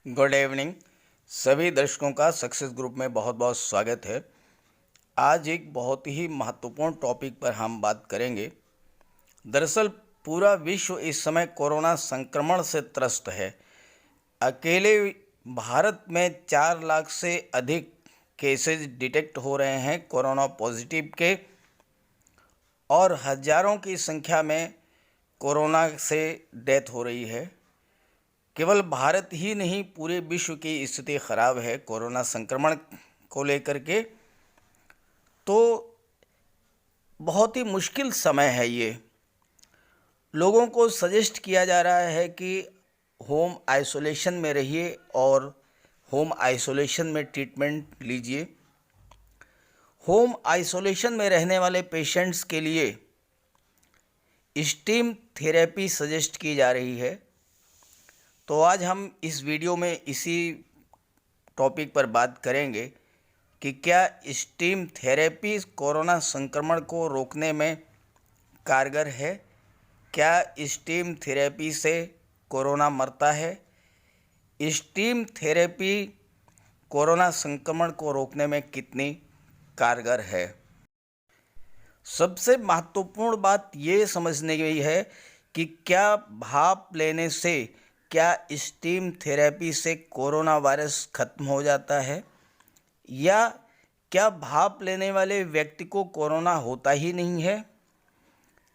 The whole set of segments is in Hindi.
Good evening. सभी दर्शकों का सक्सेस ग्रुप में बहुत बहुत स्वागत है। आज एक बहुत ही महत्वपूर्ण टॉपिक पर हम बात करेंगे। दरअसल पूरा विश्व इस समय कोरोना संक्रमण से त्रस्त है। अकेले भारत में 4 लाख से अधिक केसेस डिटेक्ट हो रहे हैं कोरोना पॉजिटिव के, और हजारों की संख्या में कोरोना से डेथ हो रही है। केवल भारत ही नहीं, पूरे विश्व की स्थिति ख़राब है कोरोना संक्रमण को लेकर के। तो बहुत ही मुश्किल समय है ये। लोगों को सजेस्ट किया जा रहा है कि होम आइसोलेशन में रहिए और होम आइसोलेशन में ट्रीटमेंट लीजिए। होम आइसोलेशन में रहने वाले पेशेंट्स के लिए स्टीम थेरेपी सजेस्ट की जा रही है। तो आज हम इस वीडियो में इसी टॉपिक पर बात करेंगे कि क्या स्टीम थेरेपी कोरोना संक्रमण को रोकने में कारगर है। क्या स्टीम थेरेपी से कोरोना मरता है। स्टीम थेरेपी कोरोना संक्रमण को रोकने में कितनी कारगर है। सबसे महत्वपूर्ण बात ये समझने की है कि क्या भाप लेने से, क्या स्टीम थेरेपी से कोरोना वायरस खत्म हो जाता है, या क्या भाप लेने वाले व्यक्ति को कोरोना होता ही नहीं है।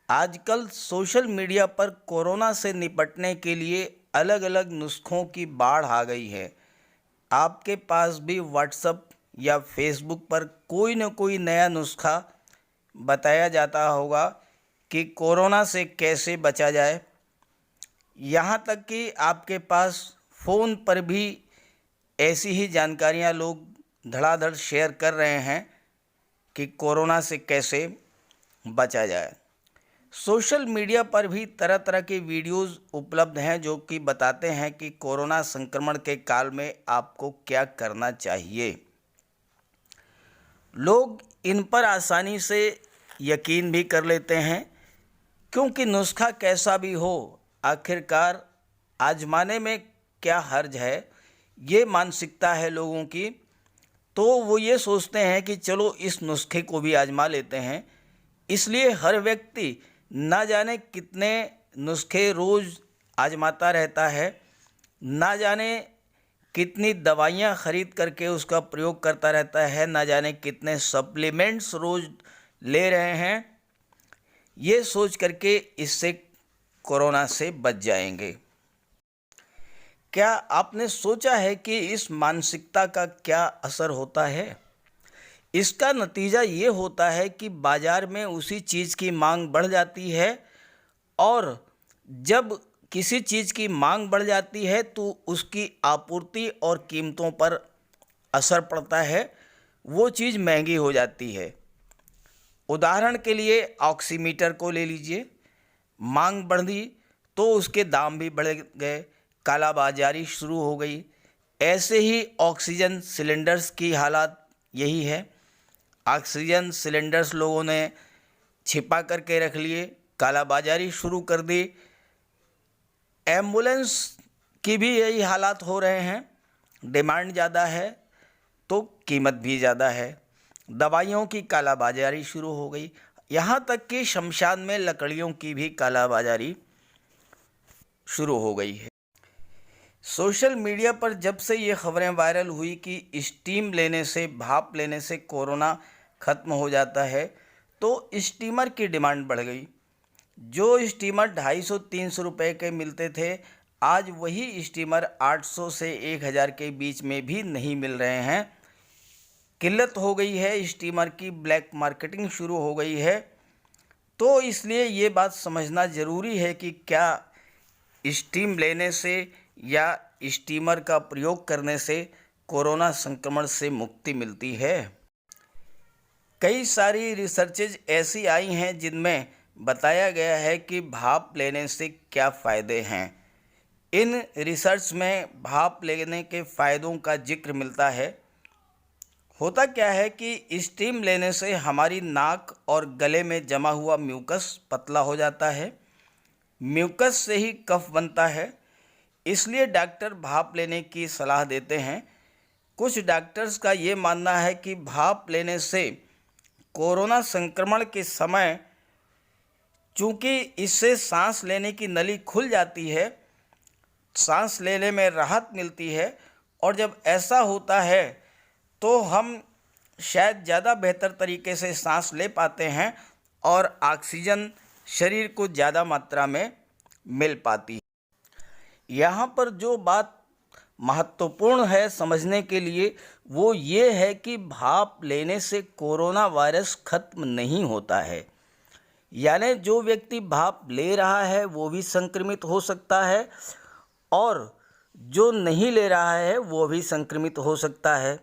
आजकल सोशल मीडिया पर कोरोना से निपटने के लिए अलग अलग नुस्खों की बाढ़ आ गई है। आपके पास भी व्हाट्सएप या फेसबुक पर कोई न कोई नया नुस्खा बताया जाता होगा कि कोरोना से कैसे बचा जाए। यहाँ तक कि आपके पास फ़ोन पर भी ऐसी ही जानकारियाँ लोग धड़ाधड़ शेयर कर रहे हैं कि कोरोना से कैसे बचा जाए। सोशल मीडिया पर भी तरह तरह के वीडियोस उपलब्ध हैं जो कि बताते हैं कि कोरोना संक्रमण के काल में आपको क्या करना चाहिए। लोग इन पर आसानी से यकीन भी कर लेते हैं, क्योंकि नुस्खा कैसा भी हो, आखिरकार आजमाने में क्या हर्ज है, ये मानसिकता है लोगों की। तो वो ये सोचते हैं कि चलो इस नुस्खे को भी आजमा लेते हैं। इसलिए हर व्यक्ति ना जाने कितने नुस्खे रोज़ आजमाता रहता है, ना जाने कितनी दवाइयाँ खरीद करके उसका प्रयोग करता रहता है, ना जाने कितने सप्लीमेंट्स रोज़ ले रहे हैं, ये सोच करके इससे कोरोना से बच जाएंगे। क्या आपने सोचा है कि इस मानसिकता का क्या असर होता है। इसका नतीजा ये होता है कि बाज़ार में उसी चीज़ की मांग बढ़ जाती है, और जब किसी चीज़ की मांग बढ़ जाती है तो उसकी आपूर्ति और कीमतों पर असर पड़ता है, वो चीज़ महंगी हो जाती है। उदाहरण के लिए ऑक्सीमीटर को ले लीजिए। मांग बढ़ी तो उसके दाम भी बढ़ गए, कालाबाजारी शुरू हो गई। ऐसे ही ऑक्सीजन सिलेंडर्स की हालत यही है। ऑक्सीजन सिलेंडर्स लोगों ने छिपा करके रख लिए, कालाबाजारी शुरू कर दी। एम्बुलेंस की भी यही हालात हो रहे हैं। डिमांड ज़्यादा है तो कीमत भी ज़्यादा है। दवाइयों की कालाबाजारी शुरू हो गई। यहाँ तक कि शमशान में लकड़ियों की भी कालाबाजारी शुरू हो गई है। सोशल मीडिया पर जब से ये खबरें वायरल हुई कि स्टीम लेने से, भाप लेने से कोरोना ख़त्म हो जाता है, तो स्टीमर की डिमांड बढ़ गई। जो स्टीमर 250-300 रुपये के मिलते थे, आज वही स्टीमर 800 से 1000 के बीच में भी नहीं मिल रहे हैं। किल्लत हो गई है स्टीमर की, ब्लैक मार्केटिंग शुरू हो गई है। तो इसलिए ये बात समझना ज़रूरी है कि क्या स्टीम लेने से या स्टीमर का प्रयोग करने से कोरोना संक्रमण से मुक्ति मिलती है। कई सारी रिसर्चेज ऐसी आई हैं जिनमें बताया गया है कि भाप लेने से क्या फ़ायदे हैं। इन रिसर्च में भाप लेने के फ़ायदों का जिक्र मिलता है। होता क्या है कि स्टीम लेने से हमारी नाक और गले में जमा हुआ म्यूकस पतला हो जाता है। म्यूकस से ही कफ बनता है। इसलिए डॉक्टर भाप लेने की सलाह देते हैं। कुछ डॉक्टर्स का ये मानना है कि भाप लेने से कोरोना संक्रमण के समय चूँकि इससे सांस लेने की नली खुल जाती है, सांस लेने में राहत मिलती है, और जब ऐसा होता है तो हम शायद ज़्यादा बेहतर तरीके से सांस ले पाते हैं और ऑक्सीजन शरीर को ज़्यादा मात्रा में मिल पाती है। यहाँ पर जो बात महत्वपूर्ण है समझने के लिए वो ये है कि भाप लेने से कोरोना वायरस खत्म नहीं होता है। यानी जो व्यक्ति भाप ले रहा है वो भी संक्रमित हो सकता है और जो नहीं ले रहा है वो भी संक्रमित हो सकता है।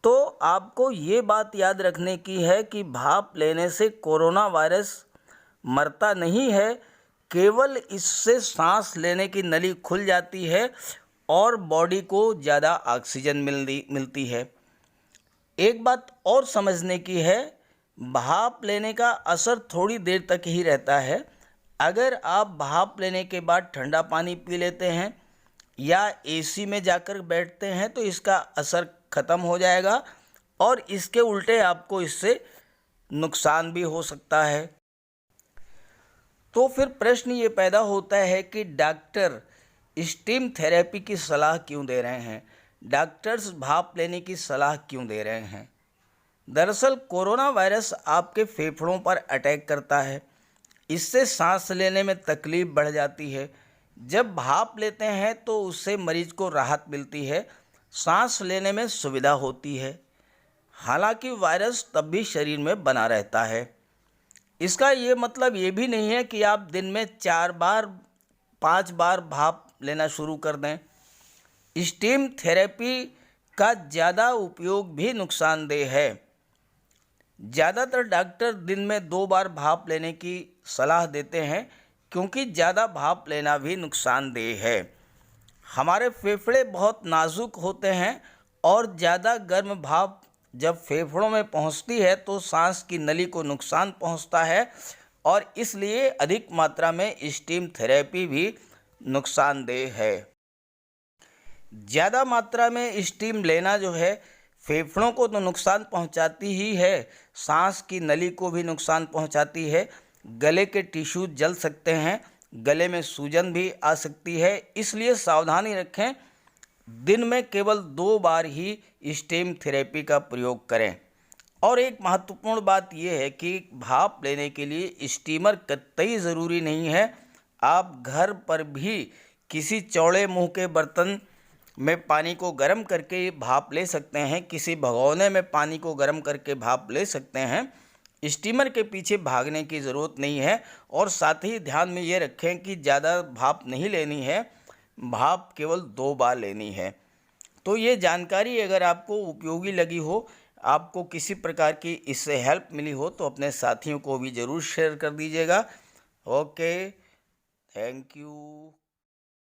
तो आपको ये बात याद रखने की है कि भाप लेने से कोरोना वायरस मरता नहीं है, केवल इससे सांस लेने की नली खुल जाती है और बॉडी को ज़्यादा ऑक्सीजन मिलती है। एक बात और समझने की है, भाप लेने का असर थोड़ी देर तक ही रहता है। अगर आप भाप लेने के बाद ठंडा पानी पी लेते हैं या एसी में जाकर बैठते हैं तो इसका असर ख़त्म हो जाएगा और इसके उल्टे आपको इससे नुकसान भी हो सकता है। तो फिर प्रश्न ये पैदा होता है कि डॉक्टर स्टीम थेरेपी की सलाह क्यों दे रहे हैं, डॉक्टर्स भाप लेने की सलाह क्यों दे रहे हैं। दरअसल कोरोना वायरस आपके फेफड़ों पर अटैक करता है, इससे सांस लेने में तकलीफ़ बढ़ जाती है। जब भाप लेते हैं तो उससे मरीज को राहत मिलती है, सांस लेने में सुविधा होती है। हालांकि वायरस तब भी शरीर में बना रहता है। इसका ये मतलब ये भी नहीं है कि आप दिन में 4 बार 5 बार भाप लेना शुरू कर दें। स्टीम थेरेपी का ज़्यादा उपयोग भी नुकसानदेह है। ज़्यादातर डॉक्टर दिन में 2 बार भाप लेने की सलाह देते हैं क्योंकि ज़्यादा भाप लेना भी नुकसानदेह है। हमारे फेफड़े बहुत नाजुक होते हैं और ज़्यादा गर्म भाप जब फेफड़ों में पहुंचती है तो सांस की नली को नुकसान पहुंचता है और इसलिए अधिक मात्रा में स्टीम थेरेपी भी नुकसानदेह है। ज़्यादा मात्रा में स्टीम लेना जो है फेफड़ों को तो नुकसान पहुंचाती ही है, सांस की नली को भी नुकसान पहुंचाती है। गले के टिश्यू जल सकते हैं, गले में सूजन भी आ सकती है, इसलिए सावधानी रखें। दिन में केवल 2 बार ही स्टीम थेरेपी का प्रयोग करें। और एक महत्वपूर्ण बात यह है कि भाप लेने के लिए स्टीमर कतई ज़रूरी नहीं है। आप घर पर भी किसी चौड़े मुंह के बर्तन में पानी को गर्म करके भाप ले सकते हैं, किसी भगोने में पानी को गर्म करके भाप ले सकते हैं। स्टीमर के पीछे भागने की ज़रूरत नहीं है। और साथ ही ध्यान में ये रखें कि ज़्यादा भाप नहीं लेनी है, भाप केवल 2 बार लेनी है। तो ये जानकारी अगर आपको उपयोगी लगी हो, आपको किसी प्रकार की इससे हेल्प मिली हो तो अपने साथियों को भी ज़रूर शेयर कर दीजिएगा। Okay, thank you.